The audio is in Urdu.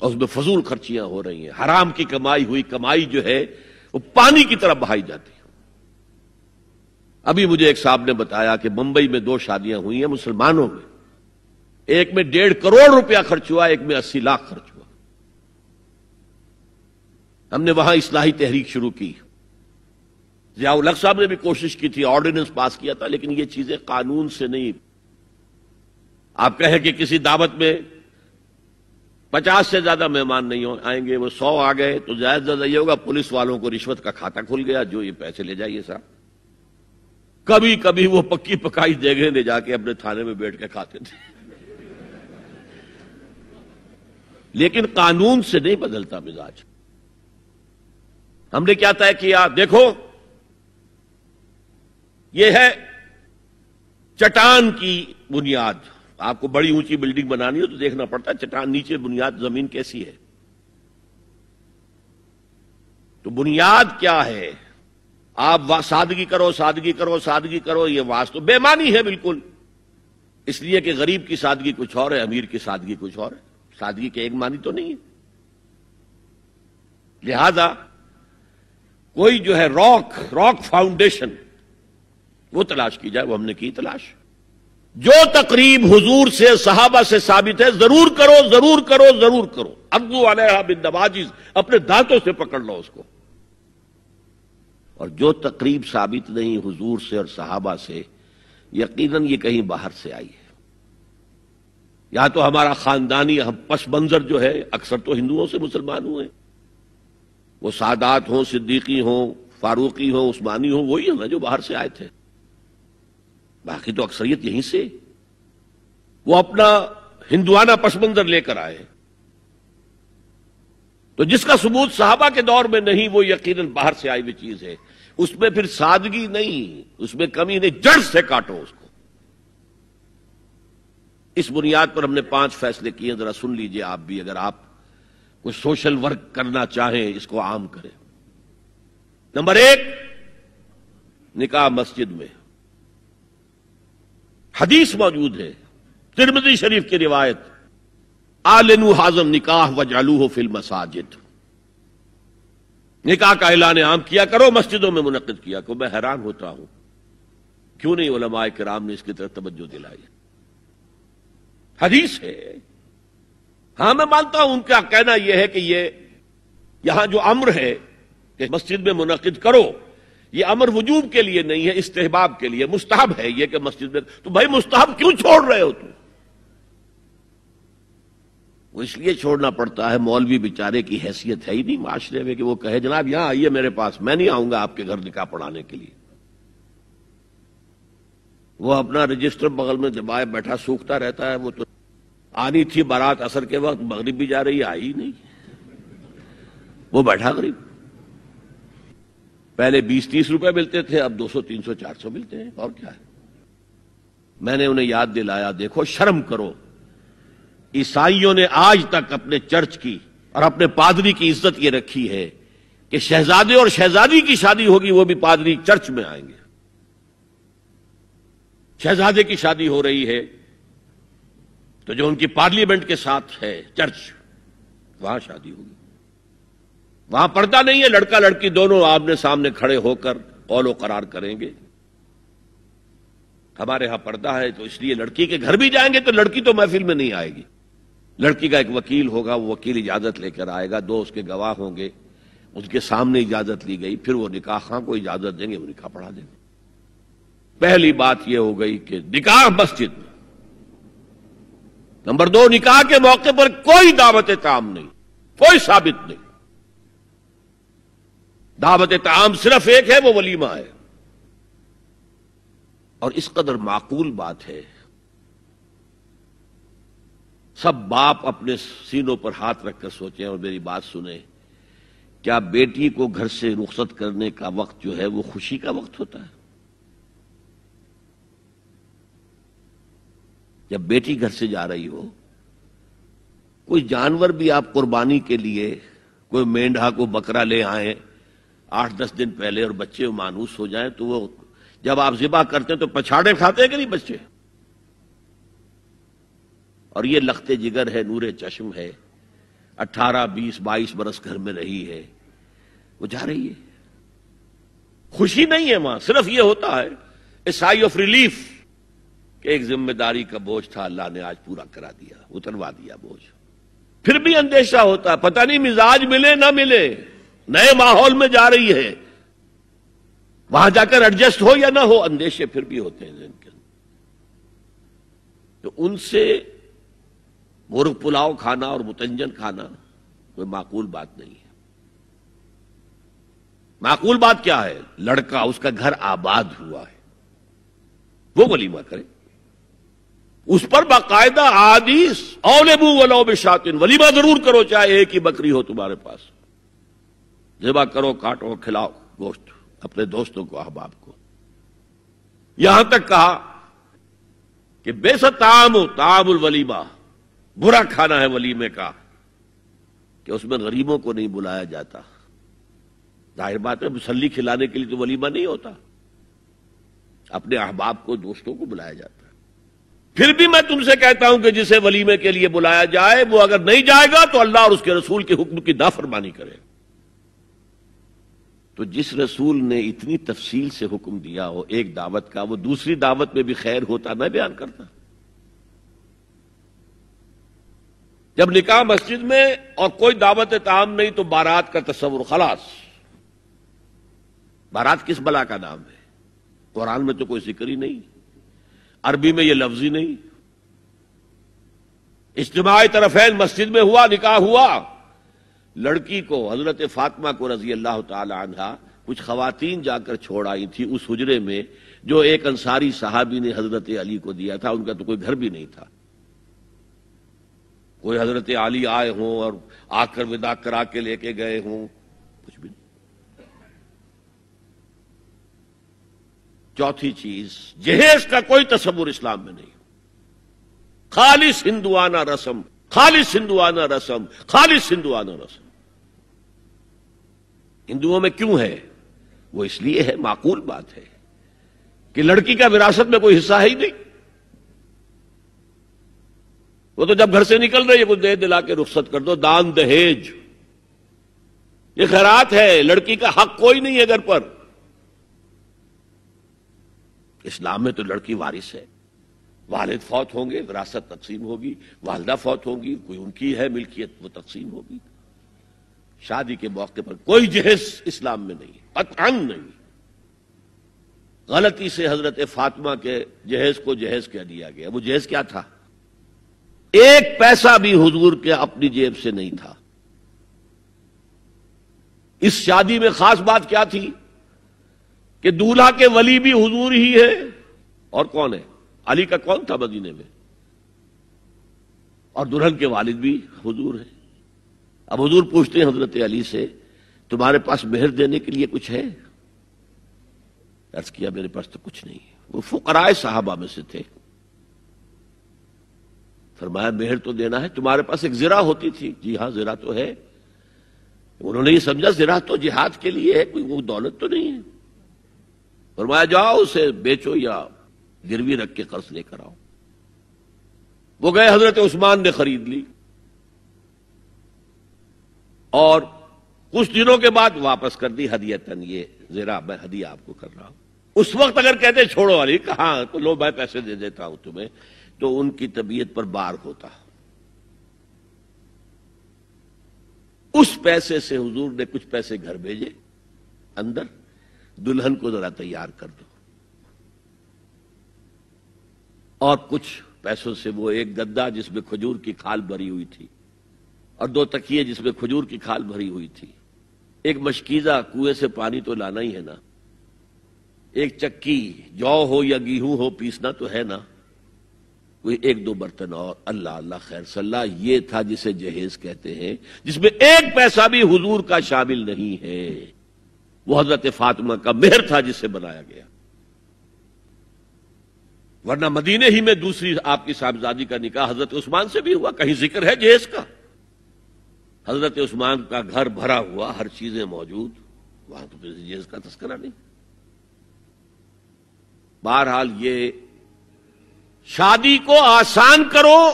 اور اس میں فضول خرچیاں ہو رہی ہیں، حرام کی کمائی ہوئی کمائی جو ہے وہ پانی کی طرح بہائی جاتی ہے۔ ابھی مجھے ایک صاحب نے بتایا کہ ممبئی میں 2 شادیاں ہوئی ہیں مسلمانوں میں، ایک میں 1.5 کروڑ روپیہ خرچ ہوا، ایک میں 80 لاکھ خرچ ہوا۔ ہم نے وہاں اصلاحی تحریک شروع کی، ضیاء الحق صاحب نے بھی کوشش کی تھی، آرڈیننس پاس کیا تھا، لیکن یہ چیزیں قانون سے نہیں۔ آپ کہیں کہ کسی دعوت میں 50 سے زیادہ مہمان نہیں آئیں گے، وہ 100 آ گئے تو زیادہ زیادہ یہ ہوگا پولیس والوں کو رشوت کا کھاتا کھل گیا، جو یہ پیسے لے جائیے صاحب۔ کبھی کبھی وہ پکی پکائی جگہ لے جا کے اپنے تھانے میں بیٹھ کے کھاتے تھے، لیکن قانون سے نہیں بدلتا مزاج۔ ہم نے کیا طے کیا؟ دیکھو یہ ہے چٹان کی بنیاد۔ آپ کو بڑی اونچی بلڈنگ بنانی ہو تو دیکھنا پڑتا ہے چٹان نیچے بنیاد زمین کیسی ہے۔ تو بنیاد کیا ہے؟ آپ سادگی کرو، سادگی کرو، سادگی کرو، یہ واسطہ بے معنی ہے بالکل، اس لیے کہ غریب کی سادگی کچھ اور ہے، امیر کی سادگی کچھ اور ہے، سادگی کے ایک معنی تو نہیں ہے۔ لہذا کوئی جو ہے راک فاؤنڈیشن وہ تلاش کی جائے، وہ ہم نے کی تلاش۔ جو تقریب حضور سے صحابہ سے ثابت ہے ضرور کرو، ضرور کرو، ضرور کرو، عضوا علیہا بالنواجذ، اپنے دانتوں سے پکڑ لو اس کو۔ اور جو تقریب ثابت نہیں حضور سے اور صحابہ سے، یقیناً یہ کہیں باہر سے آئی ہے۔ یا تو ہمارا خاندانی پس منظر جو ہے، اکثر تو ہندوؤں سے مسلمان ہوئے، وہ سادات ہوں، صدیقی ہوں، فاروقی ہوں، عثمانی ہوں، وہی ہیں جو باہر سے آئے تھے، باقی تو اکثریت یہیں سے۔ وہ اپنا ہندوانہ پس منظر لے کر آئے، تو جس کا ثبوت صحابہ کے دور میں نہیں وہ یقیناً باہر سے آئی ہوئی چیز ہے۔ اس میں پھر سادگی نہیں، اس میں کمی نہیں، جڑ سے کاٹو اس کو۔ اس بنیاد پر ہم نے 5 فیصلے کیے، ذرا سن لیجئے آپ بھی، اگر آپ کوئی سوشل ورک کرنا چاہیں اس کو عام کریں۔ نمبر 1، نکاح مسجد میں۔ حدیث موجود ہے، ترمذی شریف کی روایت، اعلنوا ھذا النکاح واجعلوہ فی المساجد، نکاح کا اعلان عام کیا کرو، مسجدوں میں منعقد کیا کرو۔ میں حیران ہوتا ہوں کیوں نہیں علماء کرام نے اس کی طرف توجہ دلائی۔ حدیث ہے، ہاں میں مانتا ہوں ان کا کہنا یہ ہے کہ یہ یہاں جو امر ہے کہ مسجد میں منعقد کرو، یہ امر وجوب کے لیے نہیں ہے، استحباب کے لیے، مستحب ہے یہ کہ مسجد میں۔ تو بھائی مستحب کیوں چھوڑ رہے ہو تم؟ وہ اس لیے چھوڑنا پڑتا ہے، مولوی بیچارے کی حیثیت ہے ہی نہیں معاشرے میں کہ وہ کہے جناب یہاں آئیے میرے پاس، میں نہیں آؤں گا آپ کے گھر نکاح پڑھانے کے لیے۔ وہ اپنا رجسٹر بغل میں دبائے بیٹھا سوکھتا رہتا ہے۔ وہ تو آنی تھی بارات عصر کے وقت، مغرب بھی جا رہی ہے، آئی ہی نہیں، وہ بیٹھا غریب۔ پہلے 20-30 روپے ملتے تھے، اب 200 300 400 ملتے ہیں، اور کیا ہے۔ میں نے انہیں یاد دلایا، دیکھو شرم کرو، عیسائیوں نے آج تک اپنے چرچ کی اور اپنے پادری کی عزت یہ رکھی ہے کہ شہزادے اور شہزادی کی شادی ہوگی وہ بھی پادری چرچ میں آئیں گے۔ شہزادے کی شادی ہو رہی ہے تو جو ان کی پارلیمنٹ کے ساتھ ہے چرچ، وہاں شادی ہوگی۔ وہاں پردہ نہیں ہے، لڑکا لڑکی دونوں آمنے سامنے کھڑے ہو کر قول و قرار کریں گے۔ ہمارے ہاں پردہ ہے تو اس لیے لڑکی کے گھر بھی جائیں گے تو لڑکی تو محفل میں نہیں آئے گی، لڑکی کا ایک وکیل ہوگا، وہ وکیل اجازت لے کر آئے گا، 2 اس کے گواہ ہوں گے، اس کے سامنے اجازت لی گئی، پھر وہ نکاح خواہ کو اجازت دیں گے، وہ نکاح پڑھا دیں گے۔ پہلی بات یہ ہو گئی کہ نکاح مسجد میں۔ نمبر 2، نکاح کے موقع پر کوئی دعوت طعام نہیں، کوئی ثابت نہیں۔ دعوت طعام صرف ایک ہے، وہ ولیمہ ہے، اور اس قدر معقول بات ہے۔ سب باپ اپنے سینوں پر ہاتھ رکھ کر سوچیں اور میری بات سنیں، کیا بیٹی کو گھر سے رخصت کرنے کا وقت جو ہے وہ خوشی کا وقت ہوتا ہے؟ جب بیٹی گھر سے جا رہی ہو، کوئی جانور بھی آپ قربانی کے لیے، کوئی مینڈھا کو بکرا لے آئیں 8-10 دن پہلے اور بچے مانوس ہو جائیں تو وہ جب آپ ذبح کرتے ہیں تو پچھاڑے کھاتے ہیں کہ نہیں بچے؟ اور یہ لخت جگر ہے، نور چشم ہے۔ 18 20 22 برس گھر میں رہی ہے، وہ جا رہی ہے. خوشی نہیں ہے وہاں، صرف یہ ہوتا ہے اے سائی آف ریلیف کہ ایک ذمہ داری کا بوجھ تھا، اللہ نے آج پورا کرا دیا، اتروا دیا بوجھ. پھر بھی اندیشہ ہوتا ہے، پتہ نہیں مزاج ملے نہ ملے، نئے ماحول میں جا رہی ہے، وہاں جا کر ایڈجسٹ ہو یا نہ ہو، اندیشے پھر بھی ہوتے ہیں ذہن کے اندر. تو ان سے مرغ پلاؤ کھانا اور متنجن کھانا کوئی معقول بات نہیں ہے. معقول بات کیا ہے؟ لڑکا، اس کا گھر آباد ہوا ہے، وہ ولیمہ کرے، اس پر باقاعدہ احادیث اولبو ولو بشاتن، ولیمہ ضرور کرو چاہے ایک ہی بکری ہو تمہارے پاس، ذبح کرو، کاٹو، کھلاؤ گوشت اپنے دوستوں کو، احباب کو. یہاں تک کہا کہ بیس طعام الولیمہ، برا کھانا ہے ولیمے کا کہ اس میں غریبوں کو نہیں بلایا جاتا. ظاہر بات ہے مسلی کھلانے کے لیے تو ولیمہ نہیں ہوتا، اپنے احباب کو، دوستوں کو بلایا جاتا ہے. پھر بھی میں تم سے کہتا ہوں کہ جسے ولیمے کے لیے بلایا جائے وہ اگر نہیں جائے گا تو اللہ اور اس کے رسول کے حکم کی نافرمانی کرے. تو جس رسول نے اتنی تفصیل سے حکم دیا ہو ایک دعوت کا، وہ دوسری دعوت میں بھی خیر ہوتا میں بیان کرتا. جب نکاح مسجد میں اور کوئی دعوت طعام نہیں تو بارات کا تصور خلاص. بارات کس بلا کا نام ہے؟ قرآن میں تو کوئی ذکر ہی نہیں، عربی میں یہ لفظ ہی نہیں. اجتماع طرفین مسجد میں ہوا، نکاح ہوا. لڑکی کو، حضرت فاطمہ کو رضی اللہ تعالی عنہا، کچھ خواتین جا کر چھوڑ آئی تھی اس حجرے میں جو ایک انصاری صحابی نے حضرت علی کو دیا تھا. ان کا تو کوئی گھر بھی نہیں تھا. کوئی حضرت علی آئے ہوں اور آ کر وداع کرا کے لے کے گئے ہوں، کچھ بھی نہیں. چوتھی چیز، جہیز کا کوئی تصور اسلام میں نہیں. خالص ہندوانہ رسم، خالص ہندوانہ رسم، خالص ہندوانہ رسم. ہندوؤں میں کیوں ہے؟ وہ اس لیے ہے، معقول بات ہے کہ لڑکی کا وراثت میں کوئی حصہ ہے ہی نہیں. وہ تو جب گھر سے نکل رہی ہے کچھ دے دلا کے رخصت کر دو، دان دہیج، یہ خیرات ہے. لڑکی کا حق کوئی نہیں ہے گھر پر. اسلام میں تو لڑکی وارث ہے. والد فوت ہوں گے، وراثت تقسیم ہوگی. والدہ فوت ہوں گی، کوئی ان کی ہے ملکیت، وہ تقسیم ہوگی. شادی کے موقع پر کوئی جہیز اسلام میں نہیں، قطعاً نہیں. غلطی سے حضرت فاطمہ کے جہیز کو جہیز کہہ دیا گیا. وہ جہیز کیا تھا؟ ایک پیسہ بھی حضور کے اپنی جیب سے نہیں تھا. اس شادی میں خاص بات کیا تھی کہ دولہا کے ولی بھی حضور ہی ہے. اور کون ہے؟ علی کا کون تھا مدینے میں؟ اور دلہن کے والد بھی حضور ہے. اب حضور پوچھتے ہیں حضرت علی سے، تمہارے پاس مہر دینے کے لیے کچھ ہے؟ عرض کیا میرے پاس تو کچھ نہیں ہے. وہ فقراء صحابہ میں سے تھے. فرمایا مہر تو دینا ہے، تمہارے پاس ایک زرہ ہوتی تھی. جی ہاں زرہ تو ہے. انہوں نے یہ سمجھا زرہ تو جہاد کے لیے ہے، کوئی وہ دولت تو نہیں ہے. فرمایا جاؤ اسے بیچو یا گروی رکھ کے قرض لے کر آؤ. وہ گئے، حضرت عثمان نے خرید لی اور کچھ دنوں کے بعد واپس کر دی ہدیتاً. یہ زرہ میں ہدیہ آپ کو کر رہا ہوں. اس وقت اگر کہتے چھوڑو علی، کہاں تو لو میں پیسے دے دیتا ہوں تمہیں، تو ان کی طبیعت پر بار ہوتا. اس پیسے سے حضور نے کچھ پیسے گھر بھیجے اندر، دلہن کو ذرا تیار کر دو. اور کچھ پیسوں سے وہ ایک گدا جس میں کھجور کی کھال بھری ہوئی تھی، اور 2 تکیے جس میں کھجور کی کھال بھری ہوئی تھی، ایک مشکیزہ، کنویں سے پانی تو لانا ہی ہے نا، ایک چکی، جو ہو یا گیہوں ہو پیسنا تو ہے نا، کوئی 1-2 برتن اور. اللہ اللہ خیر صلی اللہ. یہ تھا جسے جہیز کہتے ہیں، جس میں ایک پیسہ بھی حضور کا شامل نہیں ہے. وہ حضرت فاطمہ کا مہر تھا جسے بنایا گیا. ورنہ مدینے ہی میں دوسری آپ کی صاحبزادی کا نکاح حضرت عثمان سے بھی ہوا. کہیں ذکر ہے جہیز کا؟ حضرت عثمان کا گھر بھرا ہوا، ہر چیزیں موجود، وہاں تو جہیز کا تذکرہ نہیں. بہرحال یہ شادی کو آسان کرو